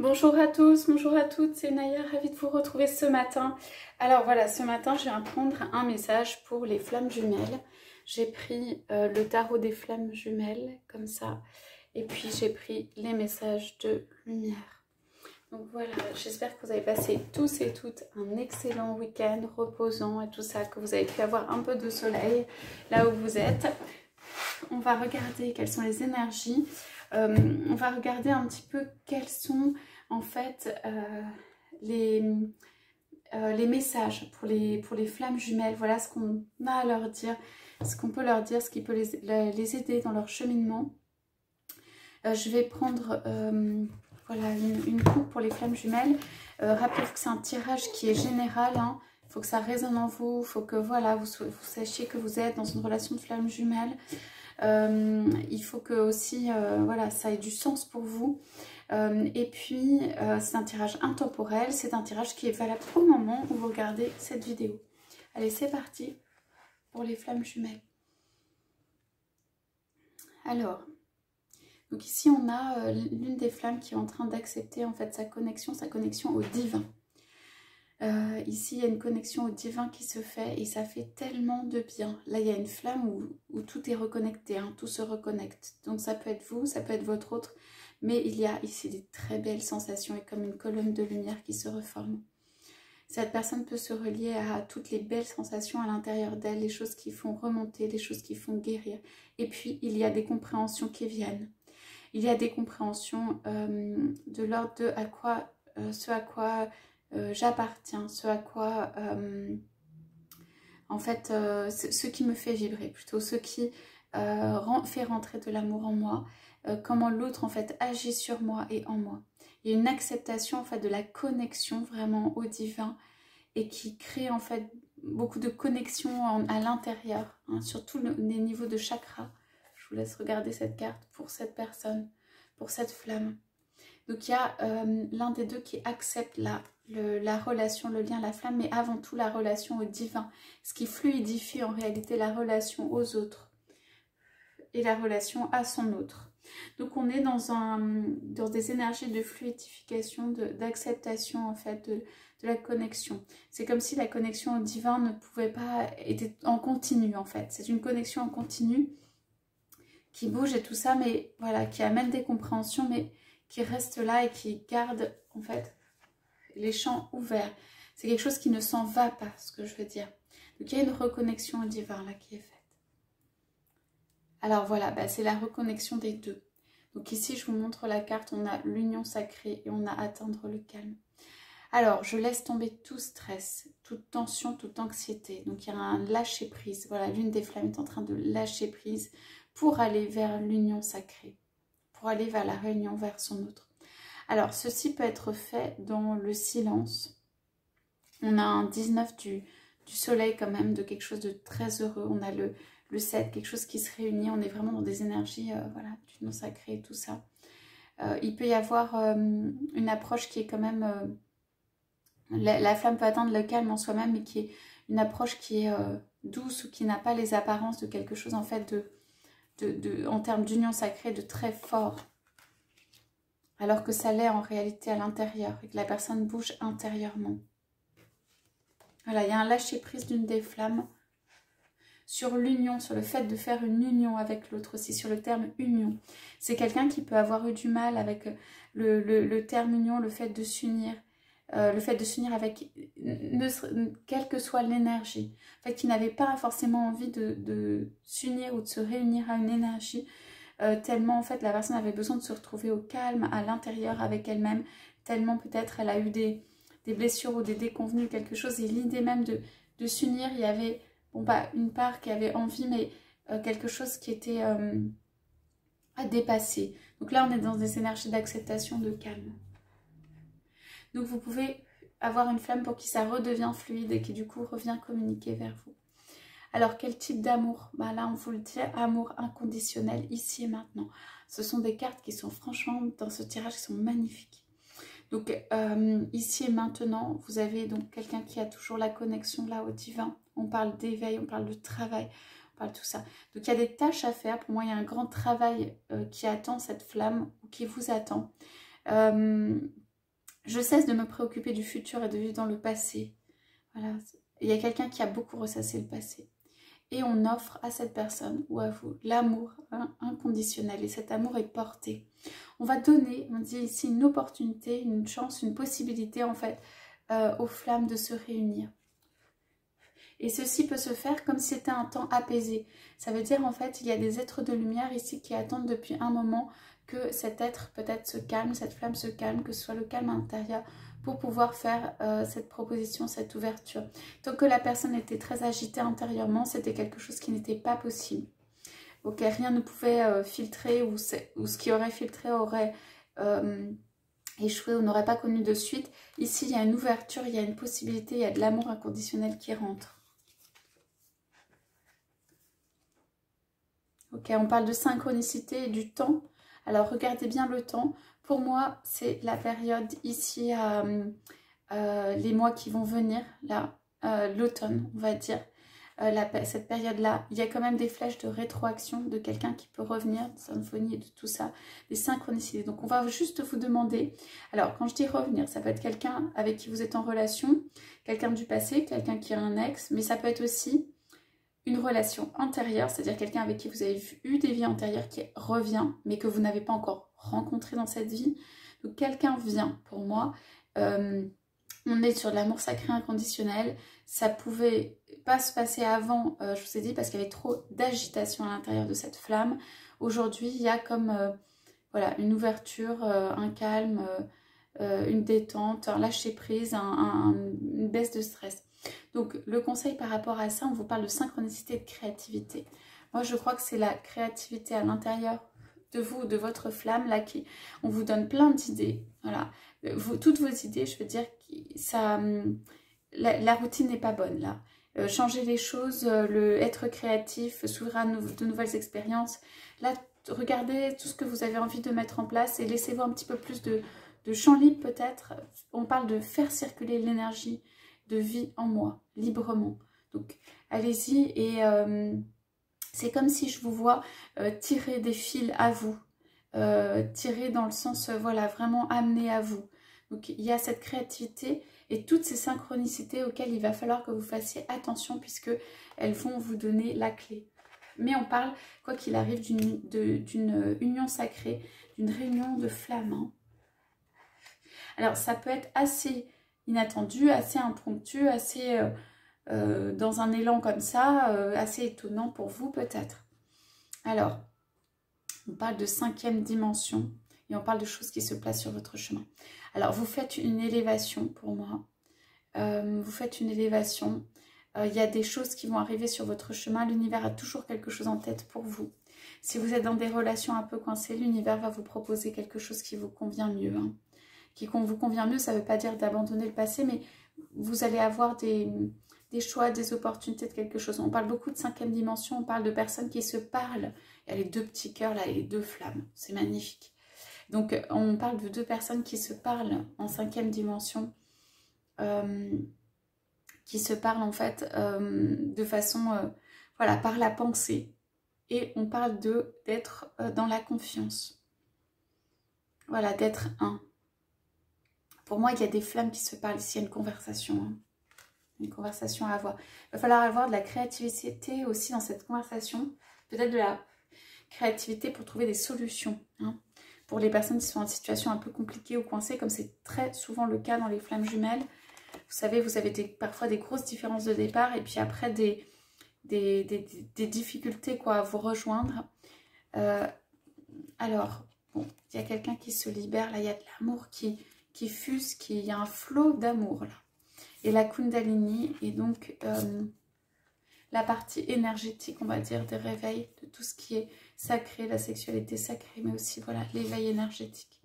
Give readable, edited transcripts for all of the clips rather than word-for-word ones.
Bonjour à tous, bonjour à toutes, c'est Naya, ravie de vous retrouver ce matin. Alors voilà, ce matin je viens prendre un message pour les flammes jumelles. J'ai pris le tarot des flammes jumelles, comme ça, et puis j'ai pris les messages de lumière. Donc voilà, j'espère que vous avez passé tous et toutes un excellent week-end reposant et tout ça, que vous avez pu avoir un peu de soleil là où vous êtes. On va regarder quelles sont les énergies. On va regarder un petit peu quels sont en fait les messages pour les flammes jumelles. Voilà ce qu'on a à leur dire, ce qu'on peut leur dire, ce qui peut les aider dans leur cheminement. Je vais prendre voilà, une coupe pour les flammes jumelles. Rappelez-vous que c'est un tirage qui est général, hein. Il faut que ça résonne en vous, il faut que voilà, vous sachiez que vous êtes dans une relation de flammes jumelles. Il faut que aussi voilà, ça ait du sens pour vous. Et puis c'est un tirage intemporel, c'est un tirage qui est valable au moment où vous regardez cette vidéo. Allez, c'est parti pour les flammes jumelles. Alors, donc ici on a l'une des flammes qui est en train d'accepter en fait sa connexion au divin. Ici il y a une connexion au divin qui se fait et ça fait tellement de bien. Là il y a une flamme où tout est reconnecté, hein, tout se reconnecte. Donc ça peut être vous, ça peut être votre autre, mais il y a ici des très belles sensations et comme une colonne de lumière qui se reforme. Cette personne peut se relier à toutes les belles sensations à l'intérieur d'elle, les choses qui font remonter, les choses qui font guérir. Et puis il y a des compréhensions qui viennent. Il y a des compréhensions de l'ordre de ce à quoi j'appartiens, ce à quoi, en fait, ce qui me fait vibrer, plutôt ce qui fait rentrer de l'amour en moi, comment l'autre en fait agit sur moi et en moi. Il y a une acceptation en fait de la connexion vraiment au divin et qui crée en fait beaucoup de connexions à l'intérieur, hein, sur tous les niveaux de chakra. Je vous laisse regarder cette carte pour cette personne, pour cette flamme. Donc il y a l'un des deux qui accepte la relation, le lien, la flamme, mais avant tout la relation au divin. Ce qui fluidifie en réalité la relation aux autres et la relation à son autre. Donc on est dans des énergies de fluidification, d'acceptation en fait de la connexion. C'est comme si la connexion au divin ne pouvait pas être en continu en fait. C'est une connexion en continu qui bouge et tout ça, mais voilà, qui amène des compréhensions, mais qui reste là et qui garde en fait les champs ouverts. C'est quelque chose qui ne s'en va pas, ce que je veux dire. Donc il y a une reconnexion au divin là qui est faite. Alors voilà, bah, c'est la reconnexion des deux. Donc ici je vous montre la carte, on a l'union sacrée et on a atteindre le calme. Alors je laisse tomber tout stress, toute tension, toute anxiété. Donc il y a un lâcher prise. Voilà, l'une des flammes est en train de lâcher prise pour aller vers l'union sacrée, pour aller vers la réunion, vers son autre. Alors, ceci peut être fait dans le silence. On a un 19 du soleil quand même, de quelque chose de très heureux. On a le 7, quelque chose qui se réunit. On est vraiment dans des énergies voilà, du non sacré et tout ça. Il peut y avoir une approche qui est quand même... la flamme peut atteindre le calme en soi-même, mais qui est une approche qui est douce ou qui n'a pas les apparences de quelque chose en fait en termes d'union sacrée de très fort. Alors que ça l'est en réalité à l'intérieur et que la personne bouge intérieurement. Voilà, il y a un lâcher-prise d'une des flammes sur l'union, sur le fait de faire une union avec l'autre aussi, sur le terme union. C'est quelqu'un qui peut avoir eu du mal avec le terme union, le fait de s'unir avec, quelle que soit l'énergie. En fait, qui n'avait pas forcément envie de s'unir ou de se réunir à une énergie, tellement en fait la personne avait besoin de se retrouver au calme à l'intérieur avec elle-même, tellement peut-être elle a eu des blessures ou des déconvenues, quelque chose, et l'idée même de s'unir, il y avait bon, pas une part qui avait envie, mais quelque chose qui était à dépasser. Donc là on est dans des énergies d'acceptation, de calme. Donc vous pouvez avoir une flamme pour qui ça redevient fluide et qui du coup revient communiquer vers vous. Alors, quel type d'amour? Bah là, on vous le dit, amour inconditionnel, ici et maintenant. Ce sont des cartes qui sont franchement, dans ce tirage, qui sont magnifiques. Donc, ici et maintenant, vous avez donc quelqu'un qui a toujours la connexion là au divin. On parle d'éveil, on parle de travail, on parle de tout ça. Donc, il y a des tâches à faire. Pour moi, il y a un grand travail qui attend cette flamme, ou qui vous attend. Je cesse de me préoccuper du futur et de vivre dans le passé. Voilà. Il y a quelqu'un qui a beaucoup ressassé le passé. Et on offre à cette personne ou à vous l'amour inconditionnel. Et cet amour est porté. On va donner, on dit ici, une opportunité, une chance, une possibilité en fait aux flammes de se réunir. Et ceci peut se faire comme si c'était un temps apaisé. Ça veut dire en fait, il y a des êtres de lumière ici qui attendent depuis un moment que cet être peut-être se calme, cette flamme se calme, que ce soit le calme intérieur pour pouvoir faire cette proposition, cette ouverture. Tant que la personne était très agitée intérieurement, c'était quelque chose qui n'était pas possible. Ok, rien ne pouvait filtrer ou ce qui aurait filtré aurait échoué ou n'aurait pas connu de suite. Ici, il y a une ouverture, il y a une possibilité, il y a de l'amour inconditionnel qui rentre. Ok, on parle de synchronicité et du temps. Alors, regardez bien le temps. Pour moi, c'est la période ici, les mois qui vont venir, là, l'automne, on va dire. Cette période-là, il y a quand même des flèches de rétroaction de quelqu'un qui peut revenir, de symphonie et de tout ça, des synchronicités. Donc, on va juste vous demander, alors quand je dis revenir, ça peut être quelqu'un avec qui vous êtes en relation, quelqu'un du passé, quelqu'un qui a un ex, mais ça peut être aussi une relation antérieure, c'est-à-dire quelqu'un avec qui vous avez eu des vies antérieures qui revient, mais que vous n'avez pas encore rencontré dans cette vie. Donc quelqu'un vient, pour moi, on est sur de l'amour sacré inconditionnel, ça pouvait pas se passer avant, je vous ai dit, parce qu'il y avait trop d'agitation à l'intérieur de cette flamme. Aujourd'hui, il y a comme voilà, une ouverture, un calme, une détente, un lâcher-prise, une baisse de stress. Donc le conseil par rapport à ça, on vous parle de synchronicité et de créativité. Moi je crois que c'est la créativité à l'intérieur de vous, de votre flamme, là, on vous donne plein d'idées. Voilà, toutes vos idées, je veux dire, la routine n'est pas bonne là. Changer les choses, être créatif, s'ouvrir à de nouvelles expériences. Là, regardez tout ce que vous avez envie de mettre en place et laissez-vous un petit peu plus de champ libre peut-être. On parle de faire circuler l'énergie de vie en moi, librement. Donc, allez-y et c'est comme si je vous vois tirer des fils à vous. Tirer dans le sens, voilà, vraiment amener à vous. Donc, il y a cette créativité et toutes ces synchronicités auxquelles il va falloir que vous fassiez attention puisque elles vont vous donner la clé. Mais on parle, quoi qu'il arrive, d'une union sacrée, d'une réunion de flammes. Hein. Alors, ça peut être assez inattendu, assez impromptu, assez dans un élan comme ça, assez étonnant pour vous peut-être. Alors, on parle de 5e dimension et on parle de choses qui se placent sur votre chemin. Alors, vous faites une élévation pour moi. Vous faites une élévation. Il y a des choses qui vont arriver sur votre chemin. L'univers a toujours quelque chose en tête pour vous. Si vous êtes dans des relations un peu coincées, l'univers va vous proposer quelque chose qui vous convient mieux. Hein. Qui vous convient mieux, ça ne veut pas dire d'abandonner le passé, mais vous allez avoir des choix, des opportunités de quelque chose. On parle beaucoup de 5e dimension, on parle de personnes qui se parlent. Il y a les 2 petits cœurs là et les 2 flammes, c'est magnifique. Donc on parle de 2 personnes qui se parlent en 5e dimension, qui se parlent en fait de façon, voilà, par la pensée. Et on parle d'être dans la confiance. Voilà, d'être un. Pour moi, il y a des flammes qui se parlent ici, il y a une conversation. Hein. Une conversation à avoir. Il va falloir avoir de la créativité aussi dans cette conversation. Peut-être de la créativité pour trouver des solutions. Hein. Pour les personnes qui sont en situation un peu compliquée ou coincée, comme c'est très souvent le cas dans les flammes jumelles. Vous savez, vous avez parfois des grosses différences de départ et puis après des difficultés quoi, à vous rejoindre. Alors, bon, il y a quelqu'un qui se libère. Là, il y a de l'amour qui fuse, il y a un flot d'amour là. Et la Kundalini est donc la partie énergétique, on va dire, des réveils, de tout ce qui est sacré, la sexualité sacrée, mais aussi voilà l'éveil énergétique.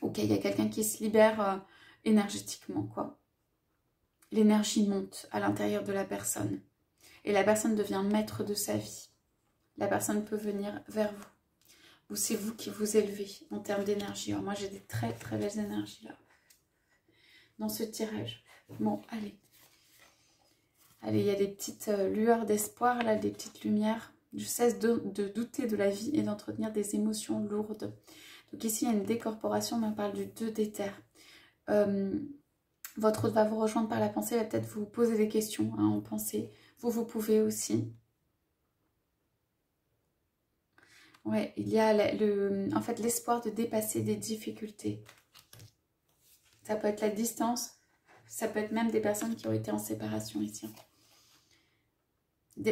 Ok, il y a quelqu'un qui se libère énergétiquement, quoi. L'énergie monte à l'intérieur de la personne. Et la personne devient maître de sa vie. La personne peut venir vers vous. Ou c'est vous qui vous élevez en termes d'énergie. Moi, j'ai des très très belles énergies là. Dans ce tirage. Bon, allez. Allez, il y a des petites lueurs d'espoir là, des petites lumières. Je cesse de douter de la vie et d'entretenir des émotions lourdes. Donc ici, il y a une décorporation, mais on parle du 2 d'éther. votre hôte va vous rejoindre par la pensée, va peut-être vous poser des questions hein, en pensée. Vous pouvez aussi. Ouais, il y a en fait l'espoir de dépasser des difficultés. Ça peut être la distance, ça peut être même des personnes qui ont été en séparation ici.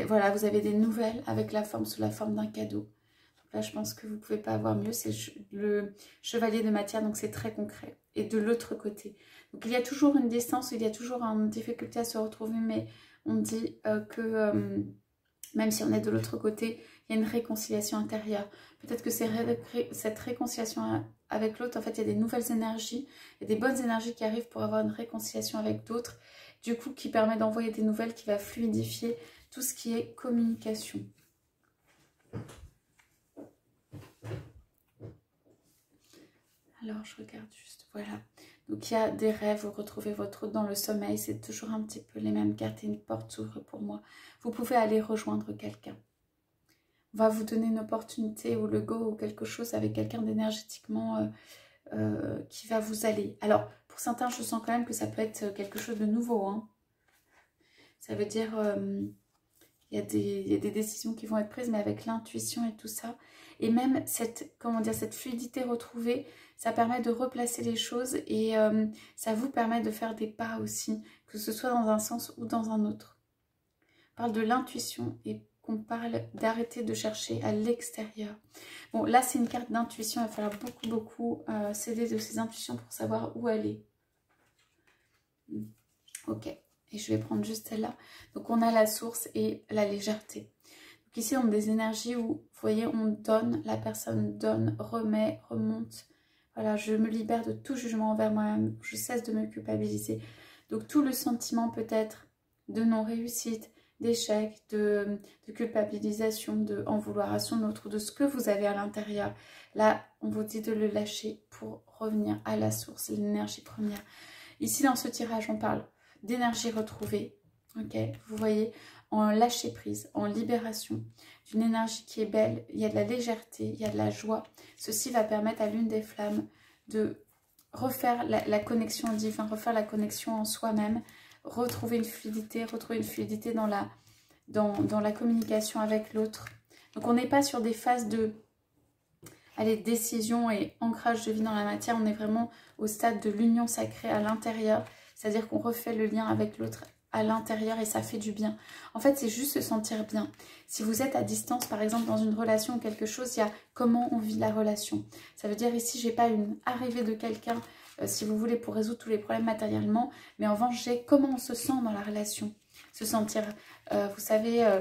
Voilà, vous avez des nouvelles avec sous la forme d'un cadeau. Donc là, je pense que vous ne pouvez pas avoir mieux. C'est le chevalier de matière, donc c'est très concret. Et de l'autre côté. Donc il y a toujours une distance, il y a toujours une difficulté à se retrouver, mais on dit que même si on est de l'autre côté, il y a une réconciliation intérieure. Peut-être que cette réconciliation avec l'autre, en fait, il y a des nouvelles énergies, il y a des bonnes énergies qui arrivent pour avoir une réconciliation avec d'autres, du coup, qui permet d'envoyer des nouvelles, qui va fluidifier tout ce qui est communication. Alors, je regarde juste, voilà. Donc, il y a des rêves, vous retrouvez votre hôte dans le sommeil, c'est toujours un petit peu les mêmes cartes et une porte s'ouvre pour moi. Vous pouvez aller rejoindre quelqu'un. On va vous donner une opportunité ou le go ou quelque chose avec quelqu'un d'énergétiquement qui va vous aller. Alors, pour certains, je sens quand même que ça peut être quelque chose de nouveau. Hein. Ça veut dire, il y a des décisions qui vont être prises, mais avec l'intuition et tout ça. Et même cette fluidité retrouvée, ça permet de replacer les choses et ça vous permet de faire des pas aussi, que ce soit dans un sens ou dans un autre. On parle de l'intuition et qu'on parle d'arrêter de chercher à l'extérieur. Bon, là, c'est une carte d'intuition. Il va falloir beaucoup s'aider de ses intuitions pour savoir où aller. Ok. Et je vais prendre juste celle-là. Donc, on a la source et la légèreté. Donc, ici, on a des énergies où, vous voyez, on donne, la personne donne, remet, remonte. Voilà, je me libère de tout jugement envers moi-même. Je cesse de me culpabiliser. Donc, tout le sentiment peut-être de non-réussite, d'échec, de culpabilisation, de en vouloir à son autre, de ce que vous avez à l'intérieur. Là, on vous dit de le lâcher pour revenir à la source, l'énergie première. Ici, dans ce tirage, on parle d'énergie retrouvée, ok, vous voyez, en lâcher prise, en libération, d'une énergie qui est belle, il y a de la légèreté, il y a de la joie. Ceci va permettre à l'une des flammes de refaire la connexion au divin, refaire la connexion en soi-même, retrouver une fluidité dans la communication avec l'autre. Donc on n'est pas sur des phases de décision et ancrage de vie dans la matière, on est vraiment au stade de l'union sacrée à l'intérieur, c'est-à-dire qu'on refait le lien avec l'autre à l'intérieur et ça fait du bien. En fait, c'est juste se sentir bien. Si vous êtes à distance, par exemple, dans une relation ou quelque chose, il y a comment on vit la relation. Ça veut dire ici, j'ai pas une arrivée de quelqu'un, si vous voulez, pour résoudre tous les problèmes matériellement, mais en revanche, j'ai comment on se sent dans la relation. Se sentir, vous savez,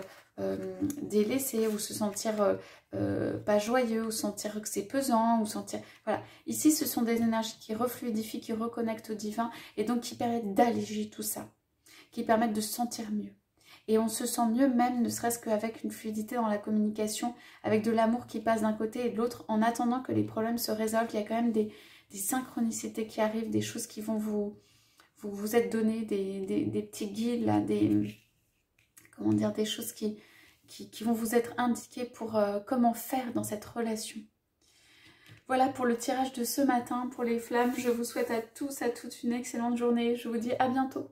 délaissé, ou se sentir pas joyeux, ou sentir que c'est pesant, ou sentir... Voilà. Ici, ce sont des énergies qui refluidifient, qui reconnectent au divin, et donc qui permettent d'alléger tout ça, qui permettent de se sentir mieux. Et on se sent mieux même, ne serait-ce qu'avec une fluidité dans la communication, avec de l'amour qui passe d'un côté et de l'autre, en attendant que les problèmes se résolvent. Il y a quand même des synchronicités qui arrivent, des choses qui vont vous être données, des petits guides, là, comment dire, des choses qui vont vous être indiquées pour comment faire dans cette relation. Voilà pour le tirage de ce matin, pour les flammes. Je vous souhaite à tous, à toutes une excellente journée. Je vous dis à bientôt.